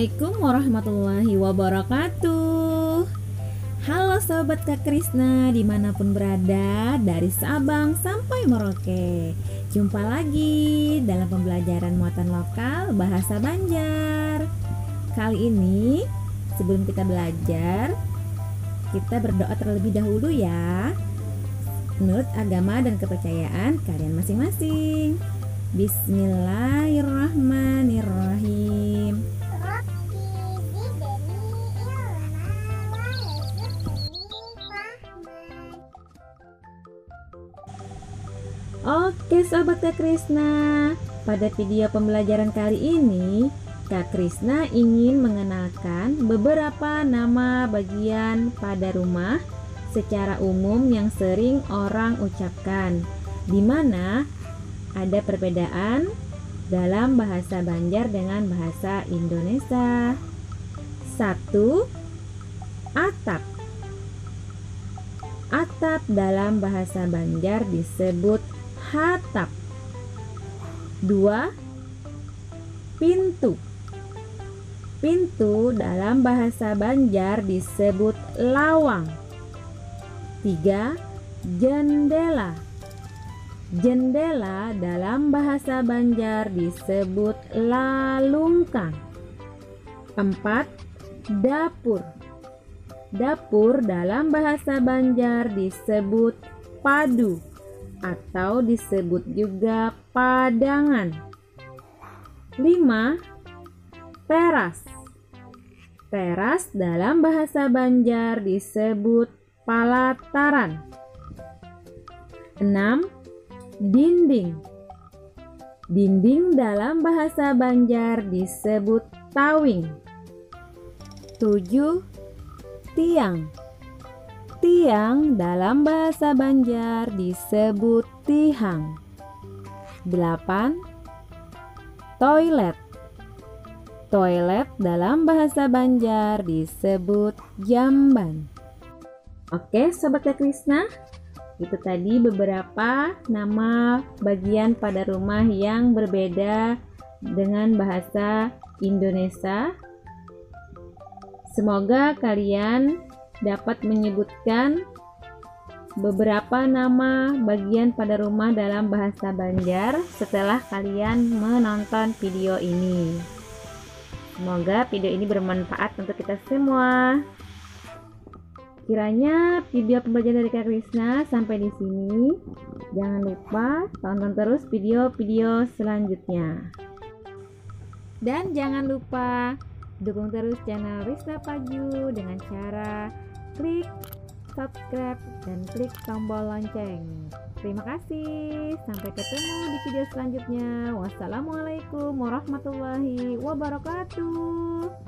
Assalamualaikum warahmatullahi wabarakatuh. Halo Sobat Kak Krisna dimanapun berada, dari Sabang sampai Merauke. Jumpa lagi dalam pembelajaran muatan lokal bahasa Banjar. Kali ini sebelum kita belajar, kita berdoa terlebih dahulu ya, menurut agama dan kepercayaan kalian masing-masing. Bismillahirrahmanirrahim. Oke Sobat Kak Krisna, pada video pembelajaran kali ini Kak Krisna ingin mengenalkan beberapa nama bagian pada rumah secara umum yang sering orang ucapkan, di mana ada perbedaan dalam bahasa Banjar dengan bahasa Indonesia. 1. Atap. Atap dalam bahasa Banjar disebut hatap. 2. Pintu. Pintu dalam bahasa Banjar disebut lawang. 3. Jendela. Jendela dalam bahasa Banjar disebut lalungkang. 4. Dapur. Dapur dalam bahasa Banjar disebut padu atau disebut juga padangan. 5. Teras. Teras dalam bahasa Banjar disebut palataran. 6. Dinding. Dinding dalam bahasa Banjar disebut tawing. 7. Tiang. Tiang dalam bahasa Banjar disebut tihang. 8. Toilet. Toilet dalam bahasa Banjar disebut jamban. Oke Sobat Kak Krisna, itu tadi beberapa nama bagian pada rumah yang berbeda dengan bahasa Indonesia. Semoga kalian dapat menyebutkan beberapa nama bagian pada rumah dalam bahasa Banjar setelah kalian menonton video ini. Semoga video ini bermanfaat untuk kita semua. Kiranya video pembelajaran dari Kak Krisna sampai di sini. Jangan lupa tonton terus video-video selanjutnya. Dan jangan lupa dukung terus channel Risna Paju dengan cara klik subscribe dan klik tombol lonceng. Terima kasih. Sampai ketemu di video selanjutnya. Wassalamualaikum warahmatullahi wabarakatuh.